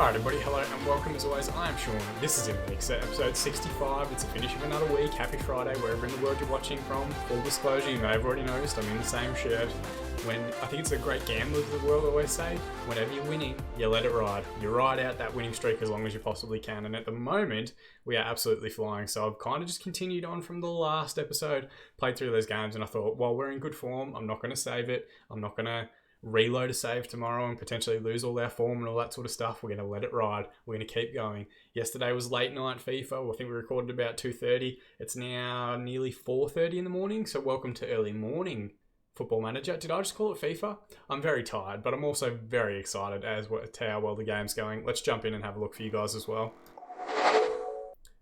Alright everybody, hello and welcome as always. I am Sean. This is In The Mix, episode 65. It's a finish of another week. Happy Friday, wherever in the world you're watching from. Full disclosure, you may have already noticed I'm in the same shirt. I think it's a great gamblers of the world always say, whenever you're winning, you let it ride. You ride out that winning streak as long as you possibly can. And at the moment, we are absolutely flying. So I've kind of just continued on from the last episode, played through those games, and I thought, while we're in good form, I'm not going to save it. I'm not going to reload a save tomorrow and potentially lose all our form and all that sort of stuff. We're going to let it ride. We're going to keep going. Yesterday was late night FIFA. I think we recorded about 2:30. It's now nearly 4:30 in the morning. So welcome to early morning Football Manager. Did I just call it FIFA? I'm very tired, but I'm also very excited as to how well the game's going. Let's jump in and have a look for you guys as well.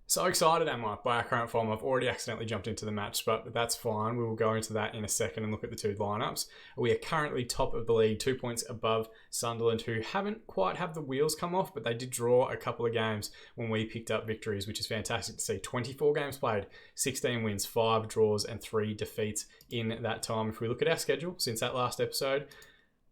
So excited am I by our current form. I've already accidentally jumped into the match, but that's fine. We will go into that in a second and look at the two lineups. We are currently top of the league, 2 points above Sunderland, who haven't quite had the wheels come off, but they did draw a couple of games when we picked up victories, which is fantastic to see. 24 games played, 16 wins, 5 draws, and 3 defeats in that time. If we look at our schedule since that last episode,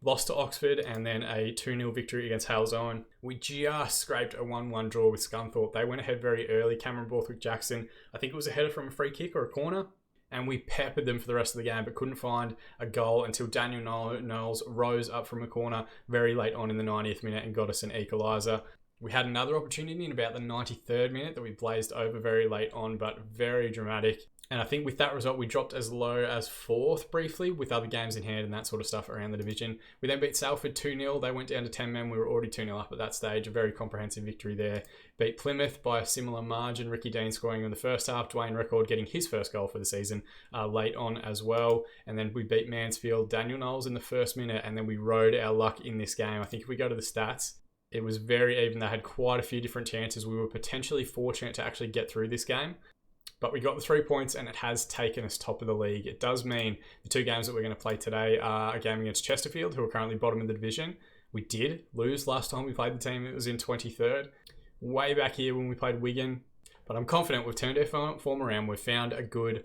lost to Oxford and then a 2-0 victory against Halesowen. We just scraped a 1-1 draw with Scunthorpe. They went ahead very early. Cameron Borthwick-Jackson, I think it was a header from a free kick or a corner. And we peppered them for the rest of the game, but couldn't find a goal until Daniel Knowles rose up from a corner very late on in the 90th minute and got us an equaliser. We had another opportunity in about the 93rd minute that we blazed over very late on, but very dramatic. And I think with that result, we dropped as low as 4th briefly with other games in hand and that sort of stuff around the division. We then beat Salford 2-0. They went down to 10 men. We were already 2-0 up at that stage. A very comprehensive victory there. Beat Plymouth by a similar margin. Ricky Dean scoring in the first half. Dwayne Record getting his first goal for the season late on as well. And then we beat Mansfield. Daniel Knowles in the first minute. And then we rode our luck in this game. I think if we go to the stats, it was very even. They had quite a few different chances. We were potentially fortunate to actually get through this game. But we got the 3 points and it has taken us top of the league. It does mean the two games that we're going to play today are a game against Chesterfield, who are currently bottom of the division. We did lose last time we played the team. It was in 23rd. Way back here when we played Wigan. But I'm confident we've turned our form around. We've found a good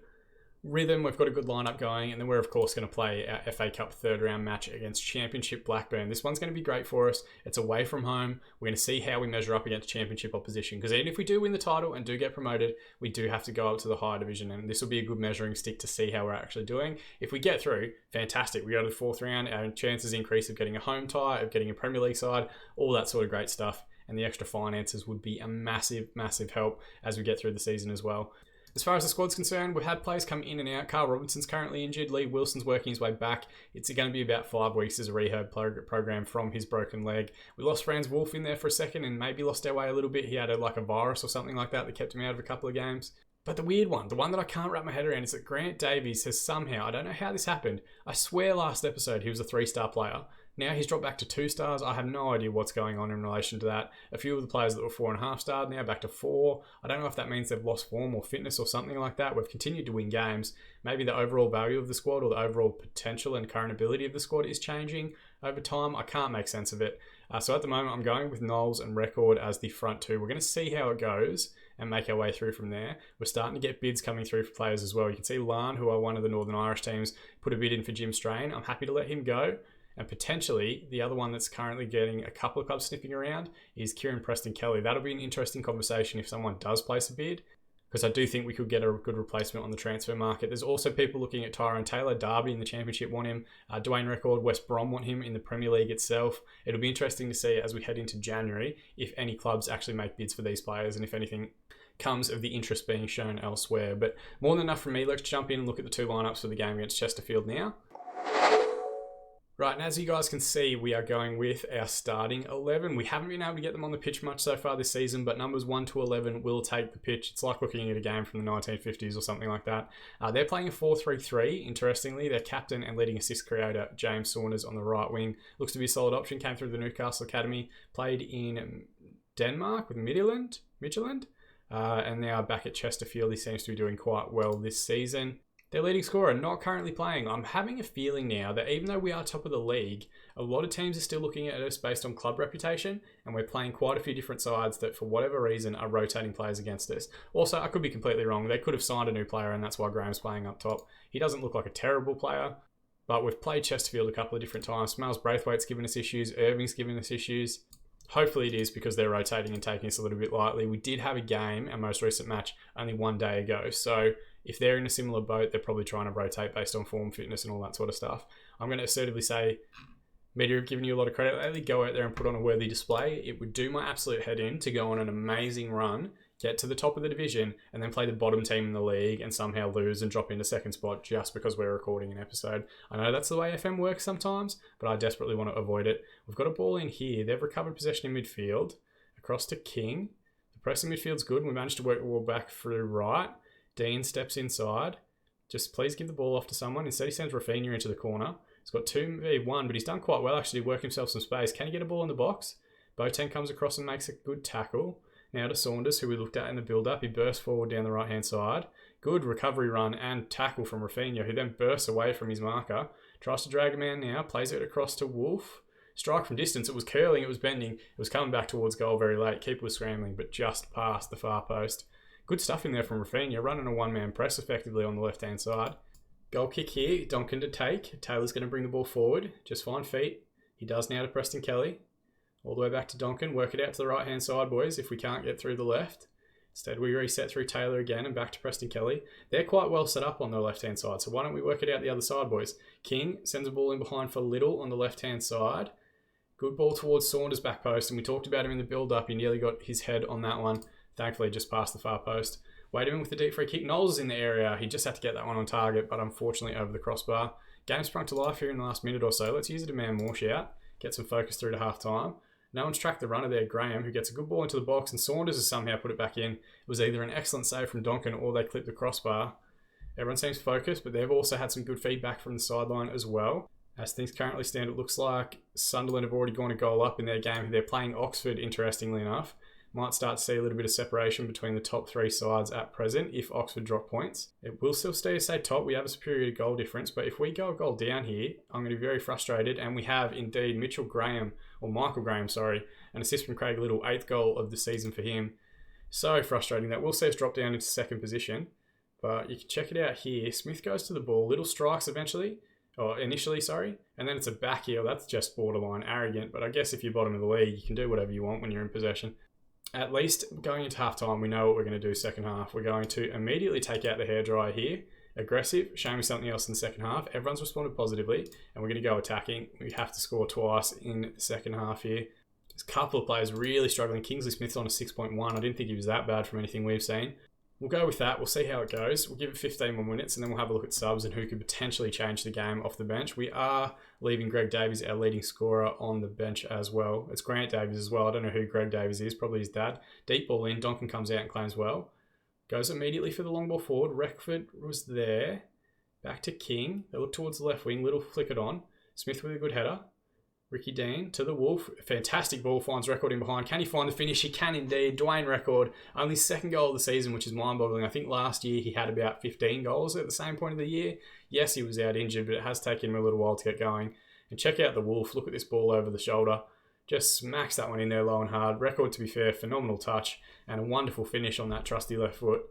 rhythm. We've got a good lineup going. And then we're, of course, going to play our FA Cup third round match against Championship Blackburn. This one's going to be great for us. It's away from home. We're going to see how we measure up against Championship opposition. Because even if we do win the title and do get promoted, we do have to go up to the higher division. And this will be a good measuring stick to see how we're actually doing. If we get through, fantastic. We go to the 4th round. Our chances increase of getting a home tie, of getting a Premier League side, all that sort of great stuff. And the extra finances would be a massive, massive help as we get through the season as well. As far as the squad's concerned, we've had players come in and out. Carl Robinson's currently injured. Lee Wilson's working his way back. It's going to be about 5 weeks as a rehab program from his broken leg. We lost Franz Wolf in there for a second and maybe lost our way a little bit. He had a virus or something like that kept him out of a couple of games. But the weird one, the one that I can't wrap my head around, is that Grant Davies has somehow, I don't know how this happened, I swear last episode he was a 3-star player. Now he's dropped back to 2 stars. I have no idea what's going on in relation to that. A few of the players that were 4.5 stars now back to 4. I don't know if that means they've lost form or fitness or something like that. We've continued to win games. Maybe the overall value of the squad or the overall potential and current ability of the squad is changing over time. I can't make sense of it. So at the moment, I'm going with Knowles and Record as the front two. We're going to see how it goes and make our way through from there. We're starting to get bids coming through for players as well. You can see Larn, who are one of the Northern Irish teams, put a bid in for Jim Strain. I'm happy to let him go. And potentially, the other one that's currently getting a couple of clubs sniffing around is Kieran Preston Kelly. That'll be an interesting conversation if someone does place a bid, because I do think we could get a good replacement on the transfer market. There's also people looking at Tyrone Taylor. Derby in the Championship want him. Dwayne Record, West Brom want him in the Premier League itself. It'll be interesting to see as we head into January if any clubs actually make bids for these players and if anything comes of the interest being shown elsewhere. But more than enough from me. Let's jump in and look at the two lineups for the game against Chesterfield now. Right, and as you guys can see, we are going with our starting 11. We haven't been able to get them on the pitch much so far this season, but numbers 1 to 11 will take the pitch. It's like looking at a game from the 1950s or something like that. They're playing a 4-3-3, interestingly. Their captain and leading assist creator, James Saunders, on the right wing. Looks to be a solid option. Came through the Newcastle Academy. Played in Denmark with Midtjylland. And now back at Chesterfield. He seems to be doing quite well this season. Their leading scorer not currently playing. I'm having a feeling now that even though we are top of the league, a lot of teams are still looking at us based on club reputation, and we're playing quite a few different sides that for whatever reason are rotating players against us. Also, I could be completely wrong. They could have signed a new player and that's why Graham's playing up top. He doesn't look like a terrible player, but we've played Chesterfield a couple of different times. Miles Braithwaite's given us issues. Irving's given us issues. Hopefully it is because they're rotating and taking us a little bit lightly. We did have a game, our most recent match, only one day ago. So if they're in a similar boat, they're probably trying to rotate based on form, fitness, and all that sort of stuff. I'm going to assertively say, Media have given you a lot of credit lately. Go out there and put on a worthy display. It would do my absolute head in to go on an amazing run, get to the top of the division, and then play the bottom team in the league and somehow lose and drop into second spot just because we're recording an episode. I know that's the way FM works sometimes, but I desperately want to avoid it. We've got a ball in here. They've recovered possession in midfield. Across to King. The press in midfield's good. We managed to work the ball back through right. Dean steps inside. Just please give the ball off to someone. Instead, he sends Rafinha into the corner. He's got 2v1, but he's done quite well actually to work himself some space. Can he get a ball in the box? Boateng comes across and makes a good tackle. Now to Saunders, who we looked at in the build-up. He bursts forward down the right-hand side. Good recovery run and tackle from Rafinha, who then bursts away from his marker. Tries to drag a man now. Plays it across to Wolf. Strike from distance. It was curling. It was bending. It was coming back towards goal very late. Keeper was scrambling, but just past the far post. Good stuff in there from Rafinha. Running a one-man press effectively on the left-hand side. Goal kick here. Donkin to take. Taylor's going to bring the ball forward. Just fine feet. He does now to Preston Kelly. All the way back to Donkin. Work it out to the right-hand side, boys, if we can't get through the left. Instead, we reset through Taylor again and back to Preston Kelly. They're quite well set up on the left-hand side, so why don't we work it out the other side, boys? King sends a ball in behind for Little on the left-hand side. Good ball towards Saunders' back post, and we talked about him in the build-up. He nearly got his head on that one. Thankfully, just past the far post. Waiting with the deep free kick. Knowles is in the area. He just had to get that one on target, but unfortunately over the crossbar. Game sprung to life here in the last minute or so. Let's use a demand more shout. Get some focus through to half-time. No one's tracked the runner there, Graham, who gets a good ball into the box, and Saunders has somehow put it back in. It was either an excellent save from Donkin or they clipped the crossbar. Everyone seems focused, but they've also had some good feedback from the sideline as well. As things currently stand, it looks like Sunderland have already gone a goal up in their game. They're playing Oxford, interestingly enough. Might start to see a little bit of separation between the top three sides at present if Oxford drop points. It will still stay top. We have a superior goal difference, but if we go a goal down here, I'm going to be very frustrated. And we have indeed Michael Graham, an assist from Craig Little, 8th goal of the season for him. So frustrating. That will see us drop down into second position, but you can check it out here. Smith goes to the ball. Little strikes initially, and then it's a back heel. That's just borderline arrogant, but I guess if you're bottom of the league, you can do whatever you want when you're in possession. At least going into half-time, we know what we're going to do second half. We're going to immediately take out the hairdryer here. Aggressive, show me something else in the second half. Everyone's responded positively, and we're going to go attacking. We have to score twice in the second half here. There's a couple of players really struggling. Kingsley Smith's on a 6.1. I didn't think he was that bad from anything we've seen. We'll go with that. We'll see how it goes. We'll give it 15 more minutes, and then we'll have a look at subs and who could potentially change the game off the bench. We are leaving Greg Davies, our leading scorer, on the bench as well. It's Grant Davies as well. I don't know who Greg Davies is. Probably his dad. Deep ball in. Donkin comes out and claims well. Goes immediately for the long ball forward. Reckford was there. Back to King. They look towards the left wing. Little flick it on. Smith with a good header. Ricky Dean to the Wolf. Fantastic ball. Finds Record in behind. Can he find the finish? He can indeed. Dwayne Record. Only second goal of the season, which is mind-boggling. I think last year he had about 15 goals at the same point of the year. Yes, he was out injured, but it has taken him a little while to get going. And check out the Wolf. Look at this ball over the shoulder. Just smacks that one in there low and hard. Record, to be fair, phenomenal touch. And a wonderful finish on that trusty left foot.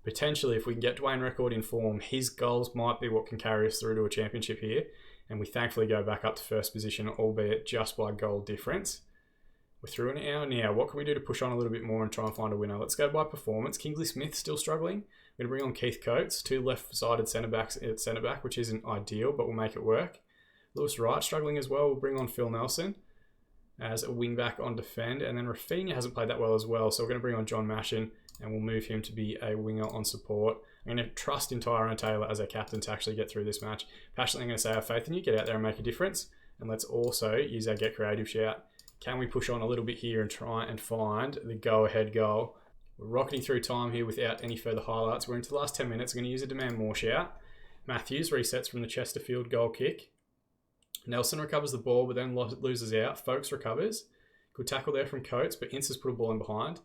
Potentially, if we can get Dwayne Record in form, his goals might be what can carry us through to a championship here. And we thankfully go back up to first position, albeit just by goal difference. We're through an hour now. What can we do to push on a little bit more and try and find a winner? Let's go by performance. Kingsley Smith still struggling. We're going to bring on Keith Coates, 2 left-sided centre-backs at centre-back, which isn't ideal, but we'll make it work. Lewis Wright struggling as well. We'll bring on Phil Nelson as a wing-back on defend. And then Rafinha hasn't played that well as well, so we're going to bring on John Mashin, and we'll move him to be a winger on support. I'm going to trust in Tyrone Taylor as our captain to actually get through this match. Passionately, I'm going to say I have faith in you. Get out there and make a difference. And let's also use our Get Creative shout. Can we push on a little bit here and try and find the go-ahead goal? We're rocketing through time here without any further highlights. We're into the last 10 minutes. I'm going to use a demand more shout. Matthews resets from the Chesterfield goal kick. Nelson recovers the ball, but then loses out. Folkes recovers. Good tackle there from Coates, but Ince has put a ball in behind.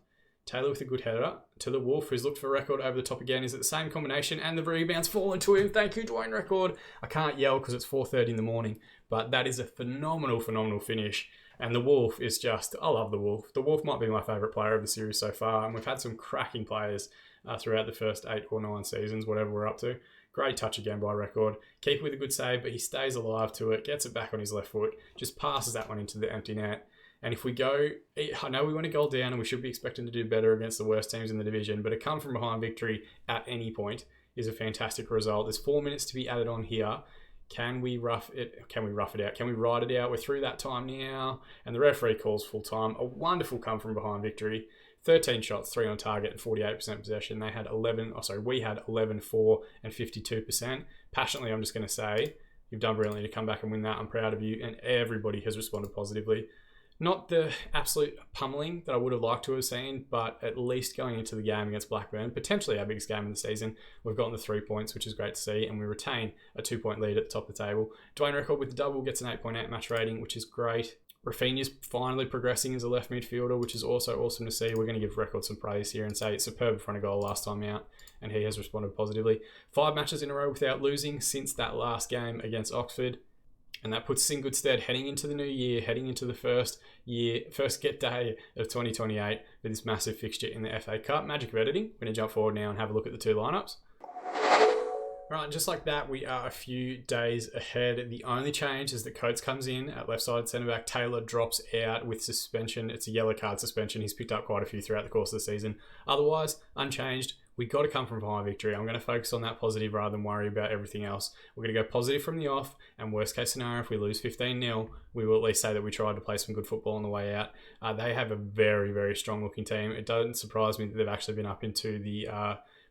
Taylor with a good header to the Wolf, who's looked for Record over the top again. Is it the same combination? And the rebound's fallen to him. Thank you, Dwayne Record. I can't yell because it's 4:30 in the morning, but that is a phenomenal finish. And the Wolf is just, I love the Wolf. The Wolf might be my favourite player of the series so far, and we've had some cracking players throughout the first 8 or 9 seasons, whatever we're up to. Great touch again by Record. Keeper with a good save, but he stays alive to it, gets it back on his left foot, just passes that one into the empty net. And if we go, I know we went a goal down and we should be expecting to do better against the worst teams in the division, but a come from behind victory at any point is a fantastic result. There's 4 minutes to be added on here. Can we rough it out? Can we ride it out? We're through that time now. And the referee calls full time. A wonderful come from behind victory. 13 shots, 3 on target, and 48% possession. We had 11, 4, and 52%. Passionately, I'm just going to say, you've done brilliantly to come back and win that. I'm proud of you, and everybody has responded positively. Not the absolute pummeling that I would have liked to have seen, but at least going into the game against Blackburn, potentially our biggest game of the season, we've gotten the 3 points, which is great to see, and we retain a 2-point lead at the top of the table. Dwayne Record with the double gets an 8.8 match rating, which is great. Rafinha's finally progressing as a left midfielder, which is also awesome to see. We're going to give Record some praise here and say it's superb in front of goal last time out, and he has responded positively. 5 matches in a row without losing since that last game against Oxford. And that puts us in good stead heading into the new year, heading into the first get day of 2028 with this massive fixture in the FA Cup. Magic of editing. We're going to jump forward now and have a look at the 2 lineups. Right, and just like that, we are a few days ahead. The only change is that Coates comes in at left-sided centre-back. Taylor drops out with suspension. It's a yellow card suspension. He's picked up quite a few throughout the course of the season. Otherwise, unchanged. We got to come from behind victory. I'm going to focus on that positive rather than worry about everything else. We're going to go positive from the off, and worst case scenario, if we lose 15-0, we will at least say that we tried to play some good football on the way out. They have a very, very strong looking team. It doesn't surprise me that they've actually been up into the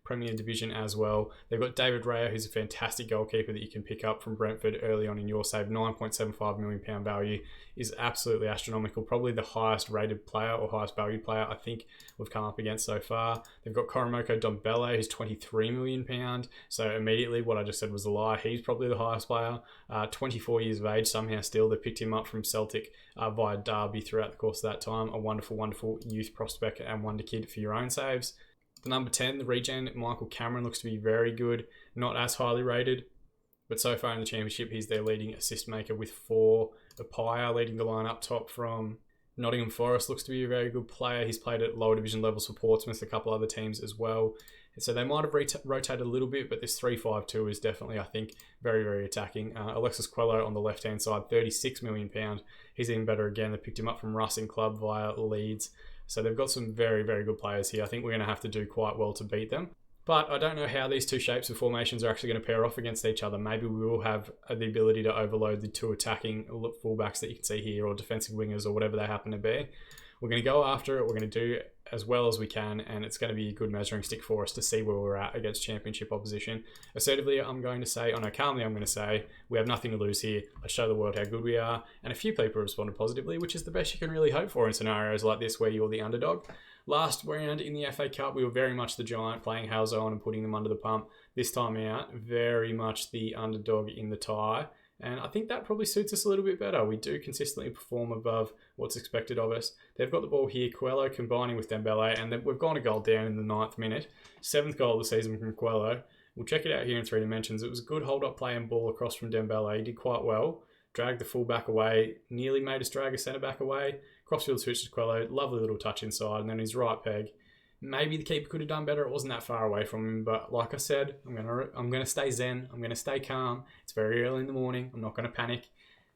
Premier Division as well. They've got David Raya, who's a fantastic goalkeeper that you can pick up from Brentford early on in your save. £9.75 million value is absolutely astronomical. Probably the highest rated player or highest valued player I think we've come up against so far. They've got Koromoko Dombele, who's £23 million. So immediately what I just said was a lie. He's probably the highest player. 24 years of age somehow still. They picked him up from Celtic via Derby throughout the course of that time. A wonderful, wonderful youth prospect and wonder kid for your own saves. The number 10, the regen, Michael Cameron, looks to be very good. Not as highly rated, but so far in the championship, he's their leading assist maker with 4. Apaya leading the line up top from Nottingham Forest looks to be a very good player. He's played at lower division levels for Portsmouth, a couple other teams as well. So they might have rotated a little bit, but this 3-5-2 is definitely, I think, very, very attacking. Alexis Quello on the left-hand side, £36 million. He's even better again. They picked him up from Racing Club via Leeds. So they've got some very, very good players here. I think we're going to have to do quite well to beat them. But I don't know how these 2 shapes of formations are actually going to pair off against each other. Maybe we will have the ability to overload the 2 attacking fullbacks that you can see here, or defensive wingers, or whatever they happen to be. We're going to go after it. We're going to do as well as we can, and it's going to be a good measuring stick for us to see where we're at against championship opposition. Assertively, calmly, I'm going to say, we have nothing to lose here. Let's show the world how good we are. And a few people responded positively, which is the best you can really hope for in scenarios like this where you're the underdog. Last round in the FA Cup, we were very much the giant, playing Halzone and putting them under the pump. This time out, very much the underdog in the tie. And I think that probably suits us a little bit better. We do consistently perform above what's expected of us. They've got the ball here, Quello combining with Dembele, and we've gone a goal down in the 9th minute. 7th goal of the season from Quello. We'll check it out here in 3 dimensions. It was a good hold-up play and ball across from Dembele. He did quite well. Dragged the full-back away. Nearly made us drag a centre-back away. Crossfield switch to Quello. Lovely little touch inside, and then his right peg. Maybe the keeper could have done better. It wasn't that far away from him, but like I said, I'm gonna stay zen. I'm gonna stay calm. It's very early in the morning. I'm not gonna panic.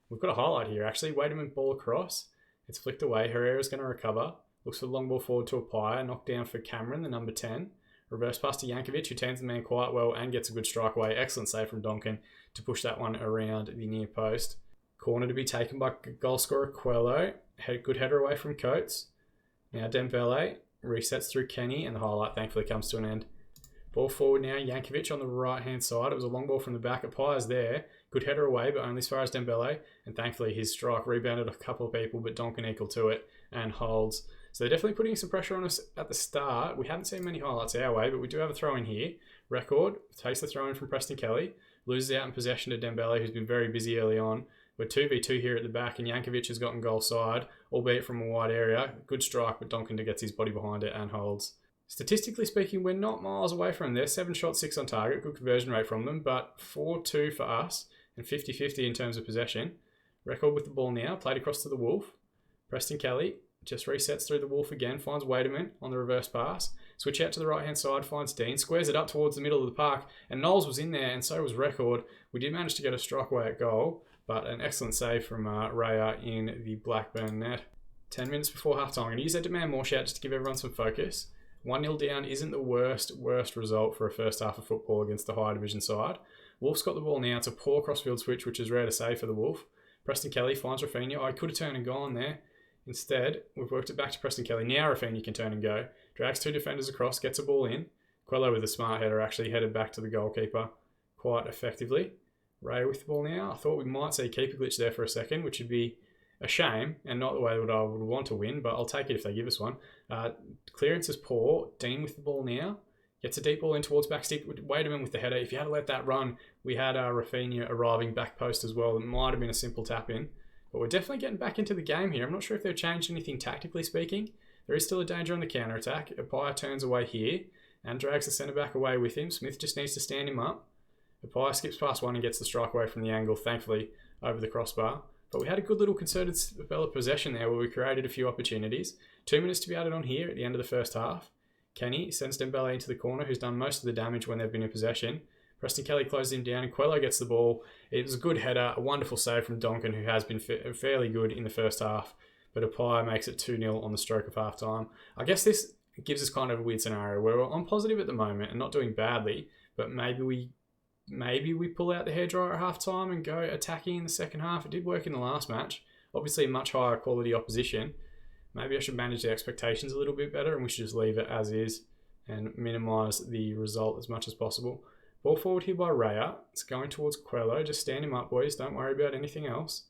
We've got a highlight here actually. Wait a minute, ball across. It's flicked away. Herrera's gonna recover. Looks for the long ball forward to Apaya. Knocked down for Cameron, the number 10. Reverse pass to Jankovic, who turns the man quite well and gets a good strike away. Excellent save from Donkin to push that one around the near post. Corner to be taken by goal scorer Quello. Good header away from Coates. Now Dembele resets through Kenny, and the highlight thankfully comes to an end. Ball forward now, Jankovic on the right-hand side. It was a long ball from the back. Apaya's there. Good header away, but only as far as Dembele. And thankfully his strike rebounded a couple of people, but Donkin equal to it and holds. So they're definitely putting some pressure on us at the start. We haven't seen many highlights our way, but we do have a throw in here. Record takes the throw in from Preston Kelly. Loses out in possession to Dembele, who's been very busy early on. We're 2v2 here at the back, and Jankovic has gotten goal side, albeit from a wide area. Good strike, but Donkin gets his body behind it and holds. Statistically speaking, we're not miles away from there. 7 shots, 6 on target. Good conversion rate from them, but 4-2 for us and 50-50 in terms of possession. Record with the ball now. Played across to the Wolf. Preston Kelly just resets through the Wolf again. Finds Waderman on the reverse pass. Switch out to the right-hand side. Finds Dean. Squares it up towards the middle of the park. And Knowles was in there, and so was Record. We did manage to get a strike away at goal, but an excellent save from Raya in the Blackburn net. 10 minutes before half time. I'm going to use that demand more shout just to give everyone some focus. 1-0 down isn't the worst result for a first half of football against the higher division side. Wolf's got the ball now. It's a poor crossfield switch, which is rare to say for the Wolf. Preston Kelly finds Rafinha. I could have turned and gone there. Instead, we've worked it back to Preston Kelly. Now Rafinha can turn and go. Drags 2 defenders across, gets a ball in. Quello with a smart header actually headed back to the goalkeeper quite effectively. Ray with the ball now. I thought we might see keeper glitch there for a second, which would be a shame and not the way that I would want to win, but I'll take it if they give us one. Clearance is poor. Dean with the ball now. Gets a deep ball in towards backstick. Wademan with the header. If you had to let that run, we had Rafinha arriving back post as well. It might have been a simple tap in. But we're definitely getting back into the game here. I'm not sure if they've changed anything tactically speaking. There is still a danger on the counter-attack. Appiah turns away here and drags the centre-back away with him. Smith just needs to stand him up. Appiah skips past one and gets the strike away from the angle, thankfully, over the crossbar. But we had a good little concerted spell of possession there where we created a few opportunities. 2 minutes to be added on here at the end of the first half. Kenny sends Dembele into the corner, who's done most of the damage when they've been in possession. Preston Kelly closes him down and Quello gets the ball. It was a good header, a wonderful save from Donkin, who has been fairly good in the first half. But Appiah makes it 2-0 on the stroke of half time. I guess this gives us kind of a weird scenario where we're on positive at the moment and not doing badly, but maybe we pull out the hairdryer at half time and go attacking in the second half. It did work in the last match. Obviously much higher quality opposition. Maybe I should manage the expectations a little bit better and we should just leave it as is and minimise the result as much as possible. Ball forward here by Raya. It's going towards Quello. Just stand him up, boys. Don't worry about anything else.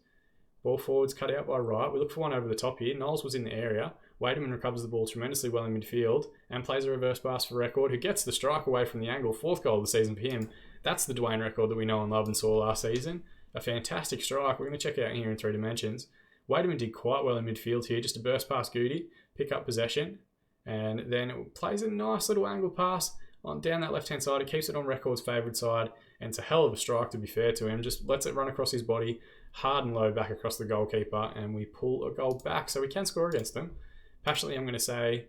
Ball forward's cut out by Wright. We look for one over the top here. Knowles was in the area. Wademan recovers the ball tremendously well in midfield and plays a reverse pass for Record, who gets the strike away from the angle. 4th goal of the season for him. That's the Dwayne Record that we know and love and saw last season. A fantastic strike. We're going to check it out here in 3 dimensions. Wademan did quite well in midfield here. Just a burst past Goody, pick up possession, and then it plays a nice little angle pass on down that left-hand side. It keeps it on Record's favourite side, and it's a hell of a strike to be fair to him. Just lets it run across his body, hard and low back across the goalkeeper, and we pull a goal back, so we can score against them. Passionately, I'm going to say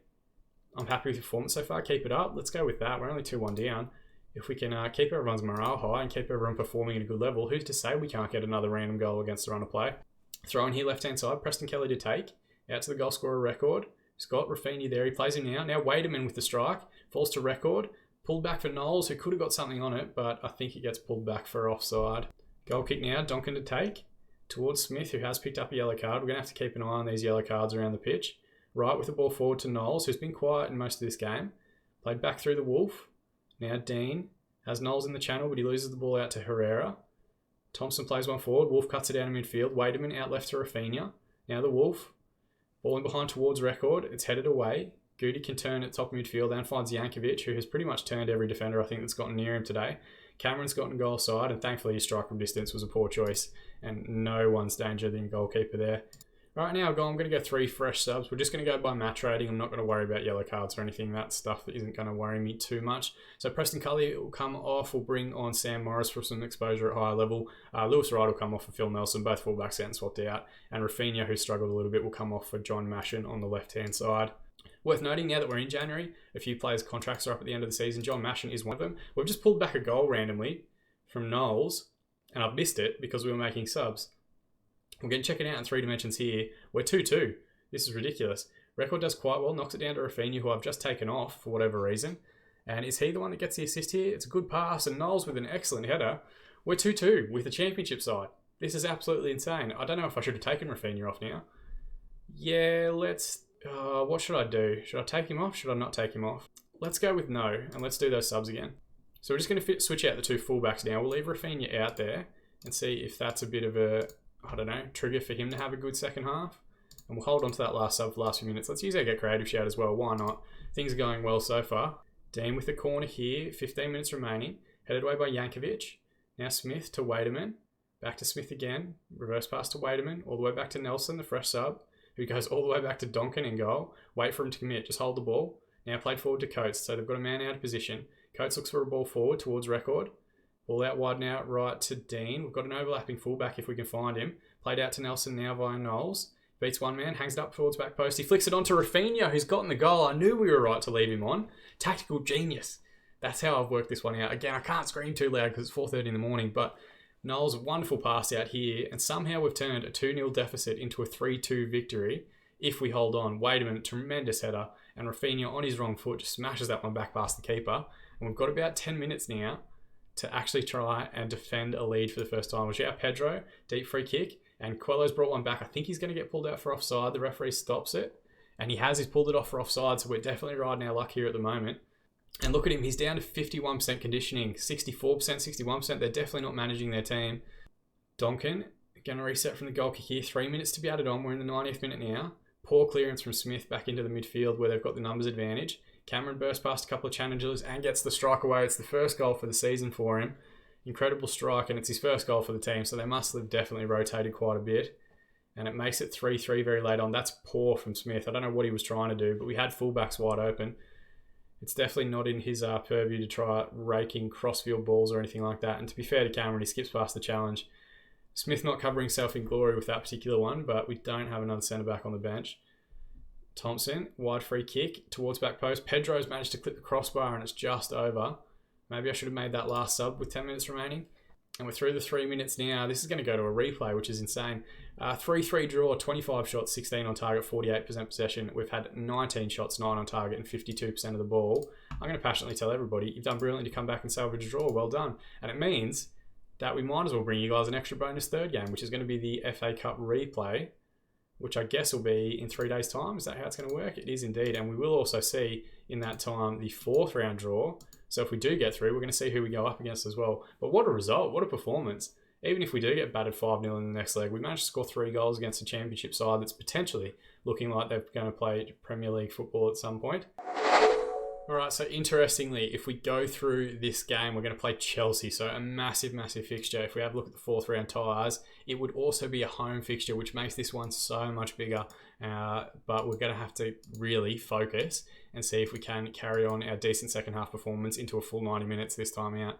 I'm happy with the performance so far. Keep it up. Let's go with that. We're only 2-1 down. If we can keep everyone's morale high and keep everyone performing at a good level, who's to say we can't get another random goal against the run of play? Throw in here left-hand side. Preston Kelly to take. Out to the goal scorer Record. He's got Rafinha there. He plays him now. Now Wademan with the strike. Falls to Record. Pulled back for Knowles, who could have got something on it, but I think it gets pulled back for offside. Goal kick now. Donkin to take. Towards Smith, who has picked up a yellow card. We're going to have to keep an eye on these yellow cards around the pitch. Right with the ball forward to Knowles, who's been quiet in most of this game. Played back through the Wolf. Now Dean has Knowles in the channel, but he loses the ball out to Herrera. Thompson plays one forward. Wolf cuts it down in midfield. Wademan out left to Rafinha. Now the Wolf. Ball in behind towards Record. It's headed away. Goody can turn at top midfield and finds Jankovic, who has pretty much turned every defender I think that's gotten near him today. Cameron's gotten goal side, and thankfully his strike from distance was a poor choice, and no one's danger than goalkeeper there. Right now, I'm going to go 3 fresh subs. We're just going to go by match rating. I'm not going to worry about yellow cards or anything. That stuff that isn't going to worry me too much. So Preston Cully will come off. We'll bring on Sam Morris for some exposure at higher level. Lewis Wright will come off for Phil Nelson. Both fullbacks getting swapped out. And Rafinha, who struggled a little bit, will come off for John Mashin on the left-hand side. Worth noting, now that we're in January, a few players' contracts are up at the end of the season. John Mashin is one of them. We've just pulled back a goal randomly from Knowles, and I've missed it because we were making subs. We're going to check it out in 3 dimensions here. We're 2-2. This is ridiculous. Record does quite well, knocks it down to Rafinha, who I've just taken off for whatever reason. And is he the one that gets the assist here? It's a good pass, and Knowles with an excellent header. We're 2-2 with the championship side. This is absolutely insane. I don't know if I should have taken Rafinha off now. Yeah, let's... what should I do? Should I take him off? Should I not take him off? Let's go with no, and let's do those subs again. So we're just going to switch out the 2 fullbacks now. We'll leave Rafinha out there and see if that's a bit of a, I don't know, trigger for him to have a good second half. And we'll hold on to that last sub for the last few minutes. Let's use our get creative shout as well. Why not? Things are going well so far. Dean with the corner here. 15 minutes remaining. Headed away by Jankovic. Now Smith to Wademan. Back to Smith again. Reverse pass to Wademan. All the way back to Nelson, the fresh sub, who goes all the way back to Donkin in goal. Wait for him to commit. Just hold the ball. Now played forward to Coates. So they've got a man out of position. Coates looks for a ball forward towards Record. Ball out wide now, right to Dean. We've got an overlapping fullback if we can find him. Played out to Nelson now via Knowles. Beats one man, hangs it up towards back post. He flicks it on to Rafinha, who's gotten the goal. I knew we were right to leave him on. Tactical genius. That's how I've worked this one out. Again, I can't scream too loud because it's 4:30 in the morning, but Knowles, wonderful pass out here, and somehow we've turned a 2-0 deficit into a 3-2 victory if we hold on. Wademan, tremendous header, and Rafinha on his wrong foot just smashes that one back past the keeper. And we've got about 10 minutes now to actually try and defend a lead for the first time. Which, Pedro, deep free kick, and Coelho's brought one back. I think he's going to get pulled out for offside. The referee stops it, and he's pulled it off for offside, so we're definitely riding our luck here at the moment. And look at him, he's down to 51% conditioning, 64%, 61%. They're definitely not managing their team. Donkin, going to reset from the goal kick here. 3 minutes to be added on. We're in the 90th minute now. Poor clearance from Smith back into the midfield where they've got the numbers advantage. Cameron bursts past a couple of challengers and gets the strike away. It's the first goal for the season for him. Incredible strike, and it's his first goal for the team, so they must have definitely rotated quite a bit. And it makes it 3-3 very late on. That's poor from Smith. I don't know what he was trying to do, but we had fullbacks wide open. It's definitely not in his purview to try raking crossfield balls or anything like that. And to be fair to Cameron, he skips past the challenge. Smith not covering himself in glory with that particular one, but we don't have another centre-back on the bench. Thompson, wide free kick towards back post. Pedro's managed to clip the crossbar and it's just over. Maybe I should have made that last sub with 10 minutes remaining. And we're through the 3 minutes now. This is going to go to a replay, which is insane. 3-3 draw, 25 shots, 16 on target, 48% possession. We've had 19 shots, 9 on target, and 52% of the ball. I'm going to passionately tell everybody, you've done brilliantly to come back and salvage a draw. Well done. And it means that we might as well bring you guys an extra bonus third game, which is going to be the FA Cup replay, which I guess will be in 3 days' time. Is that how it's going to work? It is indeed. And we will also see in that time the 4th round draw. So if we do get through, we're going to see who we go up against as well. But what a result. What a performance. Even if we do get battered 5-0 in the next leg, we managed to score 3 goals against a championship side that's potentially looking like they're going to play Premier League football at some point. All right, so interestingly, if we go through this game, we're going to play Chelsea. So a massive, massive fixture. If we have a look at the 4th round ties, it would also be a home fixture, which makes this one so much bigger. But we're going to have to really focus and see if we can carry on our decent second half performance into a full 90 minutes this time out.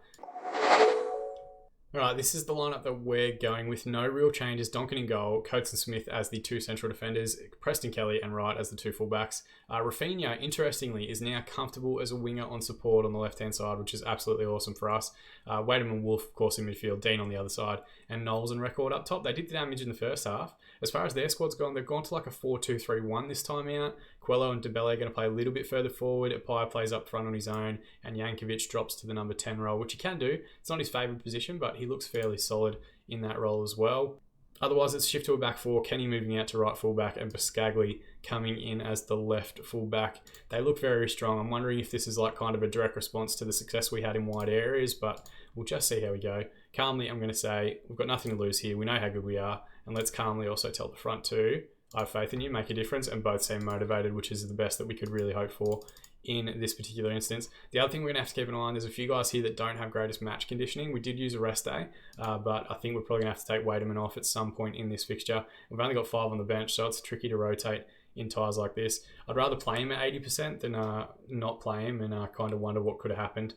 All right, this is the lineup that we're going with. No real changes. Donkin in goal, Coates and Smith as the 2 central defenders, Preston Kelly and Wright as the 2 fullbacks. Rafinha, interestingly, is now comfortable as a winger on support on the left-hand side, which is absolutely awesome for us. Wademan and Wolf, of course, in midfield, Dean on the other side, and Knowles and Record up top. They did the damage in the first half. As far as their squad's gone, they've gone to like a 4-2-3-1 this time out. Coelho and Dembele are going to play a little bit further forward. Appiah plays up front on his own, and Jankovic drops to the number 10 role, which he can do. It's not his favourite position, but he looks fairly solid in that role as well. Otherwise, it's shift to a back 4, Kenny moving out to right fullback, and Buscagli coming in as the left fullback. They look very strong. I'm wondering if this is like kind of a direct response to the success we had in wide areas, but we'll just see how we go. Calmly, I'm going to say, we've got nothing to lose here. We know how good we are, and let's calmly also tell the front 2, I have faith in you, make a difference, and both seem motivated, which is the best that we could really hope for in this particular instance. The other thing we're going to have to keep an eye on, there's a few guys here that don't have greatest match conditioning. We did use a rest day, but I think we're probably going to have to take Wademan off at some point in this fixture. We've only got 5 on the bench, so it's tricky to rotate in ties like this. I'd rather play him at 80% than not play him and kind of wonder what could have happened.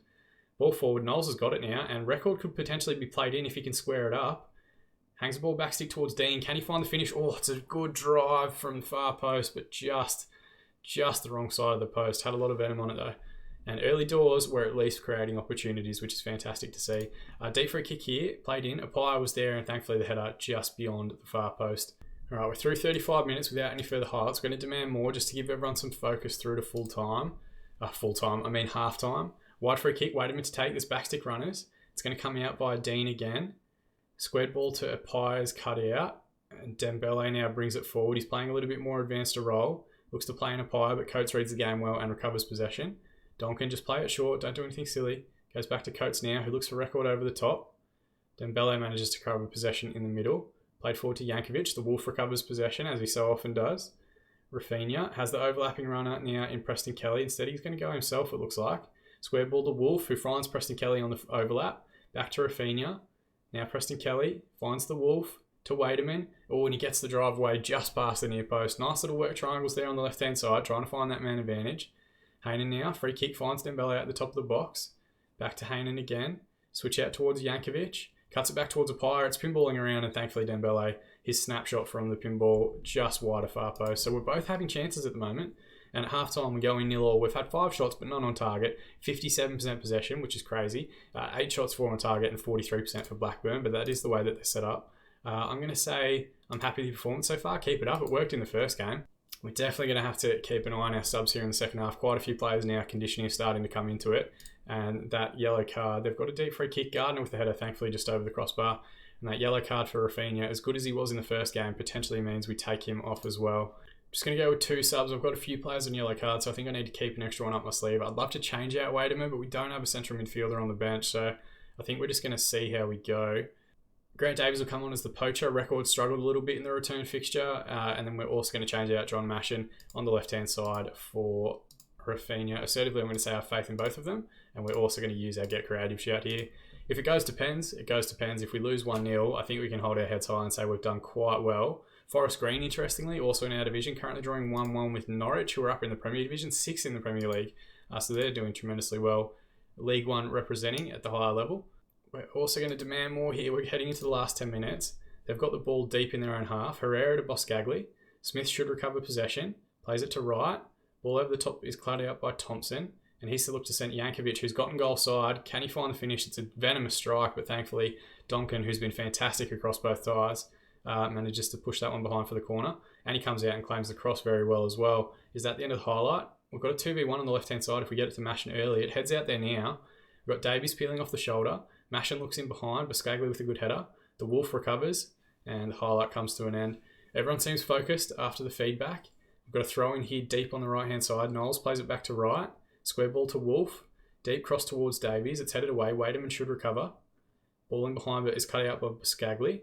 Ball forward, Knowles has got it now, and Record could potentially be played in if he can square it up. Hangs the ball back stick towards Dean. Can he find the finish? Oh, it's a good drive from the far post, but just the wrong side of the post. Had a lot of venom on it though. And early doors were at least creating opportunities, which is fantastic to see. Deep free kick here, played in. Appiah was there, and thankfully the header just beyond the far post. All right, we're through 35 minutes without any further highlights. We're going to demand more just to give everyone some focus through to half time. Wide free kick, Wademan to take this backstick runners. It's going to come out by Dean again. Squared ball to Appiah's cut out. And Dembele now brings it forward. He's playing a little bit more advanced a role. Looks to play in Appiah, but Coates reads the game well and recovers possession. Donkin just play it short. Don't do anything silly. Goes back to Coates now, who looks for Record over the top. Dembele manages to recover possession in the middle. Played forward to Jankovic. The Wolf recovers possession, as he so often does. Rafinha has the overlapping runner now in Preston Kelly. Instead, he's going to go himself, it looks like. Square ball to Wolf, who finds Preston Kelly on the overlap. Back to Rafinha. Now Preston Kelly finds the Wolf to Wademan. Oh, and he gets the drive away just past the near post. Nice little work triangles there on the left-hand side, trying to find that man advantage. Haynen now, free kick, finds Dembele at the top of the box. Back to Haynen again. Switch out towards Jankovic. Cuts it back towards Appiah. It's pinballing around, and thankfully Dembele, his snapshot from the pinball just wide of far post. So we're both having chances at the moment. And at halftime, we go in 0-0. We've had 5 shots, but none on target. 57% possession, which is crazy. 8 shots, 4 on target, and 43% for Blackburn. But that is the way that they're set up. I'm going to say I'm happy with the performance so far. Keep it up. It worked in the first game. We're definitely going to have to keep an eye on our subs here in the second half. Quite a few players now, conditioning is starting to come into it. And that yellow card, they've got a deep free kick. Gardner with the header, thankfully, just over the crossbar. And that yellow card for Rafinha, as good as he was in the first game, potentially means we take him off as well. Just going to go with 2 subs. I've got a few players on yellow cards, so I think I need to keep an extra one up my sleeve. I'd love to change out Wademan, but we don't have a central midfielder on the bench, so I think we're just going to see how we go. Grant Davies will come on as the poacher. Record struggled a little bit in the return fixture. And then we're also going to change out John Mashin on the left-hand side for Rafinha. Assertively, I'm going to say I have faith in both of them. And we're also going to use our get creative shout here. If it goes to pens, it goes to pens. If we lose 1-0, I think we can hold our heads high and say we've done quite well. Forest Green, interestingly, also in our division, currently drawing 1-1 with Norwich, who are up in the Premier Division, 6th in the Premier League. So they're doing tremendously well. League One representing at the higher level. We're also going to demand more here. We're heading into the last 10 minutes. They've got the ball deep in their own half. Herrera to Boscagli. Smith should recover possession. Plays it to right. Ball over the top is clattered out by Thompson. And he's to look to St. Jankovic, who's gotten goal side. Can he find the finish? It's a venomous strike, but thankfully Donkin, who's been fantastic across both ties, manages to push that one behind for the corner. And he comes out and claims the cross very well as well. Is that the end of the highlight? We've got a 2v1 on the left-hand side. If we get it to Mashin early, it heads out there now. We've got Davies peeling off the shoulder. Mashin looks in behind, Boscagli with a good header. The Wolf recovers, and the highlight comes to an end. Everyone seems focused after the feedback. We've got a throw in here deep on the right-hand side. Knowles plays it back to right. Square ball to Wolf. Deep cross towards Davies. It's headed away. Wademan should recover. Ball in behind, but is cut out by Boscagli.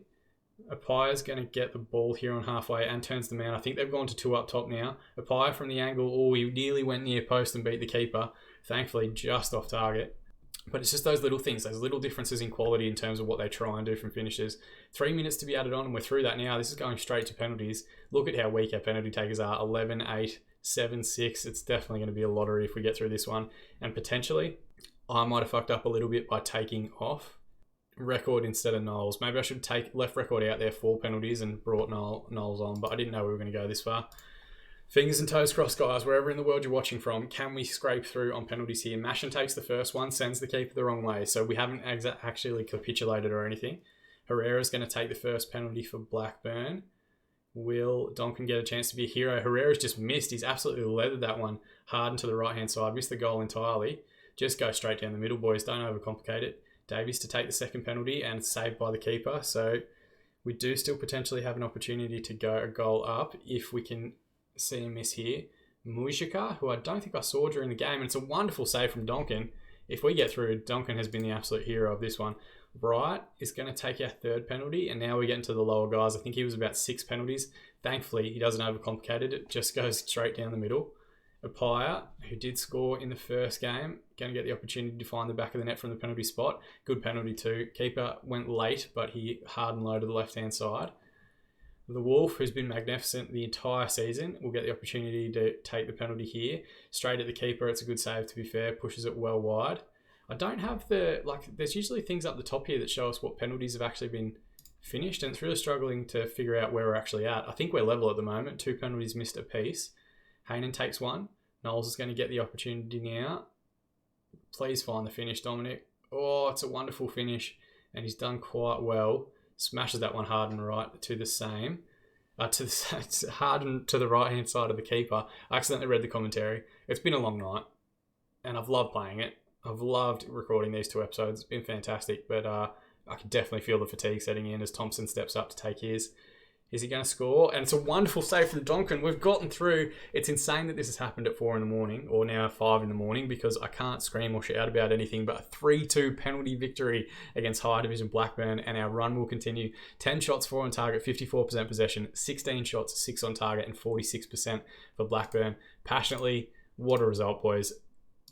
Apaya's going to get the ball here on halfway and turns the man. I think they've gone to 2 up top now. Apaya from the angle. Oh, he nearly went near post and beat the keeper. Thankfully, just off target. But it's just those little things, those little differences in quality in terms of what they try and do from finishes. 3 minutes to be added on, and we're through that now. This is going straight to penalties. Look at how weak our penalty takers are. 11, 8, 7, 6. It's definitely going to be a lottery if we get through this one. And potentially, I might have fucked up a little bit by taking off Record instead of Knowles. Maybe I should take left Record out there for penalties and brought Knowles on, but I didn't know we were going to go this far. Fingers and toes crossed, guys. Wherever in the world you're watching from, can we scrape through on penalties here? Mashin takes the first one, sends the keeper the wrong way, so we haven't actually capitulated or anything. Herrera's going to take the first penalty for Blackburn. Will Donkin get a chance to be a hero? Herrera's just missed. He's absolutely leathered that one hard into the right-hand side. Missed the goal entirely. Just go straight down the middle, boys. Don't overcomplicate it. Davies to take the second penalty and saved by the keeper. So we do still potentially have an opportunity to go a goal up if we can see a miss here. Mujika, who I don't think I saw during the game, and it's a wonderful save from Donkin. If we get through, Donkin has been the absolute hero of this one. Bright is going to take our third penalty, and now we get into the lower guys. I think he was about 6 penalties. Thankfully, he doesn't overcomplicate it. It just goes straight down the middle. Apaya, who did score in the first game, going to get the opportunity to find the back of the net from the penalty spot. Good penalty too. Keeper went late, but he hard and low to the left-hand side. The Wolf, who's been magnificent the entire season, will get the opportunity to take the penalty here. Straight at the keeper. It's a good save, to be fair. Pushes it well wide. I don't have there's usually things up the top here that show us what penalties have actually been finished, and it's really struggling to figure out where we're actually at. I think we're level at the moment. 2 penalties missed apiece. Haynen takes one. Knowles is going to get the opportunity now. Please find the finish, Dominic. Oh, it's a wonderful finish, and he's done quite well. Smashes that one hard and right to the same. Hard and to the right-hand side of the keeper. I accidentally read the commentary. It's been a long night, and I've loved playing it. I've loved recording these 2 episodes. It's been fantastic, but I can definitely feel the fatigue setting in as Thompson steps up to take his. Is he going to score? And it's a wonderful save from Donkin. We've gotten through. It's insane that this has happened at 4 in the morning, or now 5 in the morning, because I can't scream or shout about anything, but a 3-2 penalty victory against High Division Blackburn, and our run will continue. 10 shots, 4 on target, 54% possession, 16 shots, 6 on target, and 46% for Blackburn. Passionately, what a result, boys.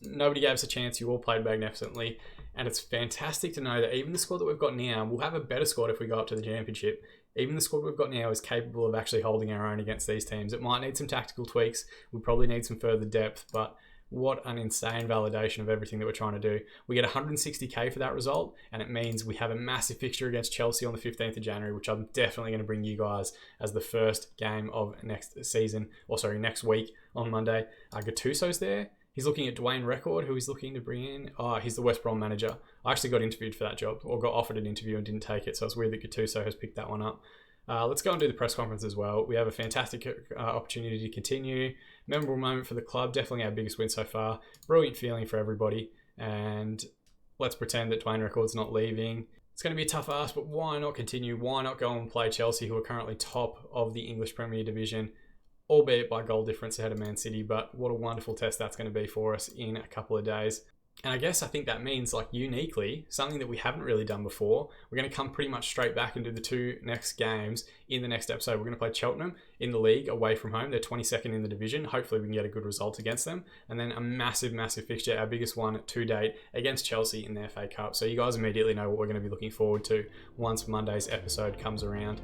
Nobody gave us a chance. You all played magnificently. And it's fantastic to know that even the squad that we've got now, we'll have a better squad if we go up to the championship. Even the squad we've got now is capable of actually holding our own against these teams. It might need some tactical tweaks. We probably need some further depth, but what an insane validation of everything that we're trying to do. We get 160k for that result, and it means we have a massive fixture against Chelsea on the 15th of January, which I'm definitely going to bring you guys as the first game of next week on Monday. Gattuso's there. He's looking at Dwayne Record, who he's looking to bring in. He's the West Brom manager. I actually got interviewed for that job, or got offered an interview and didn't take it, so it's weird that Gattuso has picked that one up. Let's go and do the press conference as well. We have a fantastic opportunity to continue. Memorable moment for the club, definitely our biggest win so far. Brilliant feeling for everybody, and let's pretend that Dwayne Records not leaving. It's going to be a tough ask, but why not continue? Why not go and play Chelsea, who are currently top of the English Premier Division, albeit by goal difference ahead of Man City, but what a wonderful test that's going to be for us in a couple of days. And I guess I think that means, like, uniquely, something that we haven't really done before, we're going to come pretty much straight back and do the 2 next games in the next episode. We're going to play Cheltenham in the league away from home. They're 22nd in the division. Hopefully we can get a good result against them. And then a massive, massive fixture, our biggest one to date, against Chelsea in the FA Cup. So you guys immediately know what we're going to be looking forward to once Monday's episode comes around.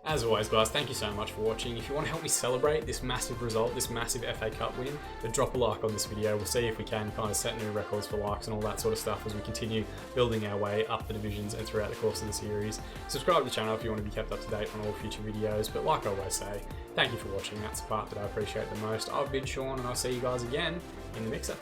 As always, guys, thank you so much for watching. If you want to help me celebrate this massive result, this massive FA Cup win, then drop a like on this video. We'll see if we can kind of set new records for likes and all that sort of stuff as we continue building our way up the divisions and throughout the course of the series. Subscribe to the channel if you want to be kept up to date on all future videos. But like I always say, thank you for watching. That's the part that I appreciate the most. I've been Sean, and I'll see you guys again in the mixer.